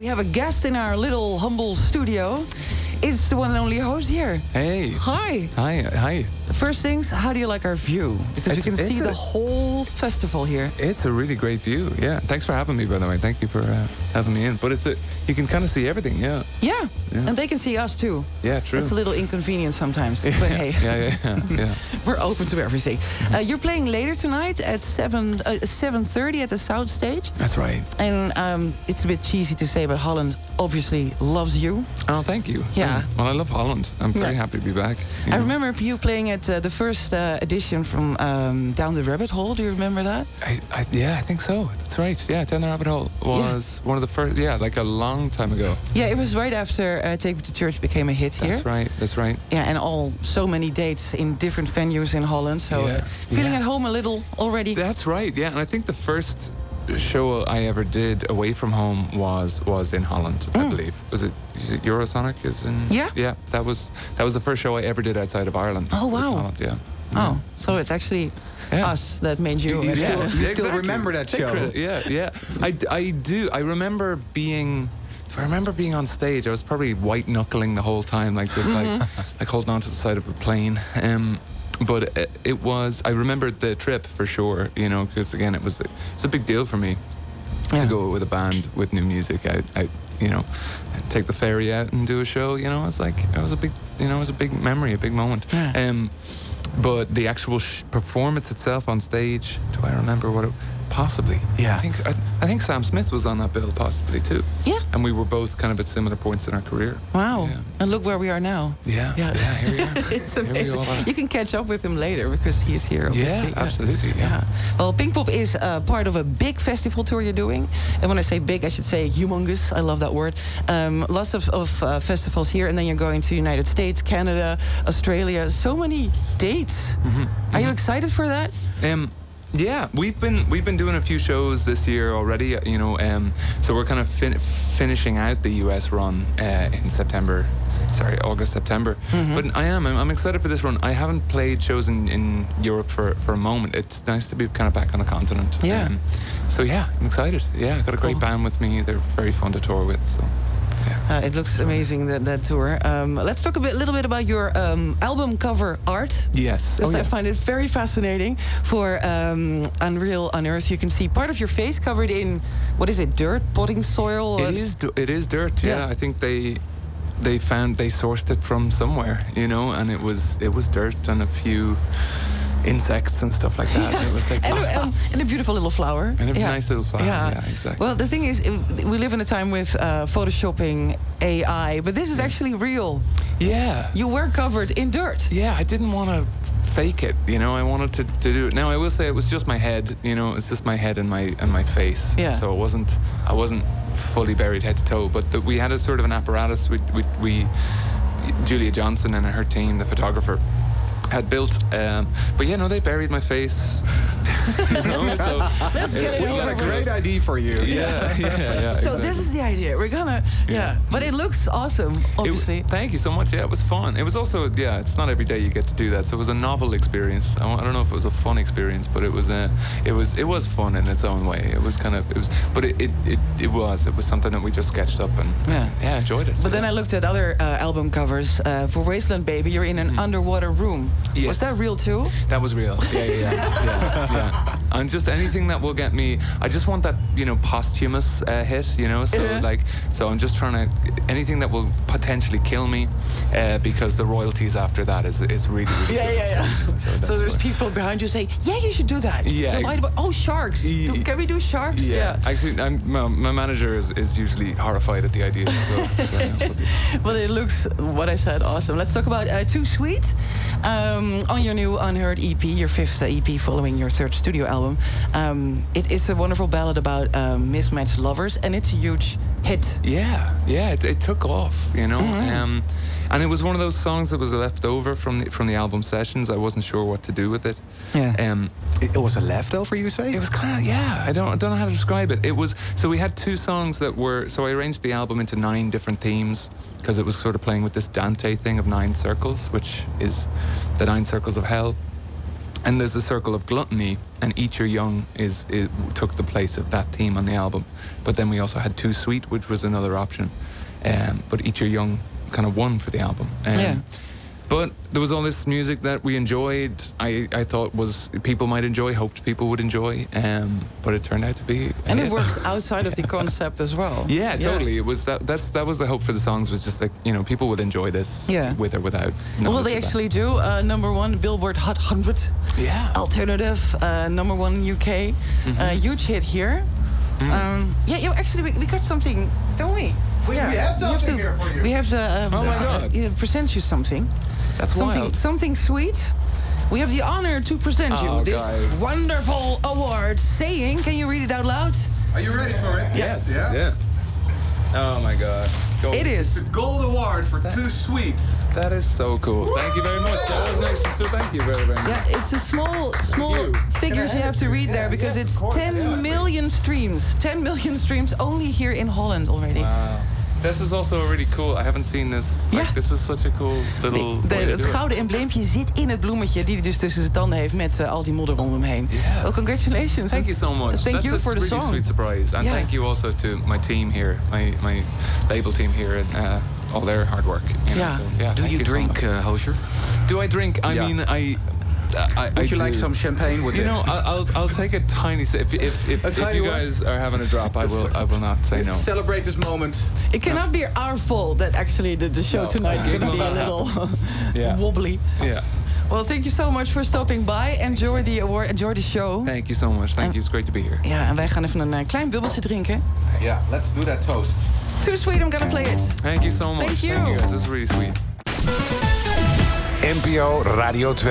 We have a guest in our little humble studio. It's the one and only Hozier. Hey. Hi. Hi. First things, how do you like our view? Because you can see the whole festival here. It's a really great view, yeah. Thanks for having me, by the way. Thank you for having me in. But you can kind of see everything, yeah. Yeah, and they can see us too. Yeah, true. It's a little inconvenient sometimes, yeah, but hey. Yeah. We're open to everything. You're playing later tonight at 7:30 at the South Stage. That's right. And it's a bit cheesy to say, but Holland obviously loves you. Oh, thank you. Yeah. Well, I love Holland. I'm very happy to be back. I remember you playing at the first edition from Down the Rabbit Hole. Do you remember that? I think so. That's right. Yeah, Down the Rabbit Hole was one of the first, like a long time ago. Yeah, it was right after Take Me to Church became a hit here. That's right. Yeah, and so many dates in different venues in Holland. So feeling at home a little already. That's right, yeah. And I think the first show I ever did away from home was in Holland, I believe. Was it Eurosonic? Yeah, that was the first show I ever did outside of Ireland. Oh wow. Holland, yeah. Oh, so it's actually us that made you. You still remember that show? Yeah. I do. I remember being. If I remember being on stage, I was probably white knuckling the whole time, like just like holding on to the side of a plane. But it was. I remembered the trip for sure, because again, it's a big deal for me to go with a band with new music. I take the ferry out and do a show. It's like it was a big memory, a big moment. Yeah. But the actual performance itself on stage, do I remember what it? Possibly. Yeah. I think Sam Smith was on that bill possibly too. Yeah. And we were both kind of at similar points in our career. Wow. Yeah. And look where we are now. Yeah. Here we are. It's amazing. You can catch up with him later because he's here. Obviously. Yeah, absolutely. Yeah. Well, Pinkpop is part of a big festival tour you're doing. And when I say big, I should say humongous. I love that word. Lots of festivals here, and then you're going to United States, Canada, Australia. So many dates. Are you excited for that? Yeah, we've been doing a few shows this year already, so we're kind of finishing out the US run in August, September. But I'm excited for this run. I haven't played shows in Europe for a moment. It's nice to be kind of back on the continent. Yeah. So yeah, I'm excited. Yeah, I've got a great band with me. They're very fun to tour with, so. Yeah. It looks amazing, that tour. Let's talk a little bit about your album cover art. Yes. Because I find it very fascinating. For Unreal Unearthed, you can see part of your face covered in, what is it, dirt, potting soil? It is dirt, yeah. I think they sourced it from somewhere, and it was dirt and a few insects and stuff like that. Yeah. It was like and a beautiful little flower. And a nice little flower. Yeah, exactly. Well, the thing is, we live in a time with photoshopping, AI, but this is actually real. Yeah. You were covered in dirt. Yeah, I didn't want to fake it, I wanted to do it. Now I will say it was just my head, it's just my head and my face. Yeah. So I wasn't fully buried head to toe, but we had a sort of an apparatus. We Julia Johnson and her team, the photographer, had built, but they buried my face. So let's get it over. We got a great idea for you. Yeah. So exactly. this is the idea. We're gonna, but it looks awesome. Obviously. Thank you so much. Yeah, it was fun. It was also, it's not every day you get to do that. So it was a novel experience. I don't know if it was a fun experience, but it was fun in its own way. It was something that we just sketched up and enjoyed it. But then I looked at other album covers. For Wasteland Baby, you're in an underwater room. Yes. Was that real too? That was real. Yeah. And just anything that will get me. I just want that, posthumous hit. So I'm just trying to anything that will potentially kill me, because the royalties after that is really good. Yeah. So there's people behind you saying, "Yeah, you should do that." Yeah. Sharks. Can we do sharks? Yeah. Actually, my manager is usually horrified at the idea. So, well, it looks, what I said, awesome. Let's talk about Too Sweet. On your new Unheard EP, your fifth EP following your third studio album. It's a wonderful ballad about mismatched lovers, and it's a huge hit. Yeah, it took off, and it was one of those songs that was left over from the album sessions. I wasn't sure what to do with it. Yeah. It was a leftover, you say? It was kind of, I don't know how to describe it. It was, so we had two songs that were, so I arranged the album into 9 different themes, because it was sort of playing with this Dante thing of 9 circles, which is the 9 circles of hell. And there's a circle of gluttony, and Eat Your Young took the place of that theme on the album. But then we also had Too Sweet, which was another option. But Eat Your Young kind of won for the album. But there was all this music that we enjoyed. I thought people might enjoy, hoped people would enjoy, but it turned out to be. And it works outside of the concept as well. Yeah, totally. It was that was the hope for the songs, was just like, people would enjoy this with or without. Well, they actually do. Number one, Billboard Hot 100. Yeah. Alternative. Number one UK. Huge hit here. Actually, we got something, don't we? We have something here for you. We have to oh my God. Present you something. That's wild. Something sweet. We have the honor to present you this wonderful award, saying, can you read it out loud? Are you ready for it? Yes. Yeah. Oh my God. It is the Gold Award for Too Sweet. That is so cool. Thank you very much. That was nice, sister. Thank you very, very much. Yeah, it's a small figures you have to read there, because it's 10 million streams. 10 million streams only here in Holland already. Wow. This is also really cool. I haven't seen this. This is such a cool little. Het gouden embleempje zit in het bloemetje die hij dus tussen zijn tanden heeft met al die modder om hem heen. Yeah. Well, congratulations. Thank you so much. Thank you for the really song. Sweet surprise, and thank you also to my team here, my label team here, and all their hard work. Do you drink, Hozier? Do I drink? I mean, Would you like some champagne with it? I'll take a tiny sip. If you guys are having a drop, I will not say no. Celebrate this moment. It cannot be our fault that actually the show tonight is going to be a little wobbly. Yeah. Well, thank you so much for stopping by. Enjoy the award, enjoy the show. Thank you so much. Thank you. It's great to be here. Ja, en wij gaan even een klein bubbeltje drinken. Yeah, let's do that toast. Too sweet, I'm gonna play it. Thank you so much. Thank you. Thank you guys. It's really sweet. NPO Radio 2.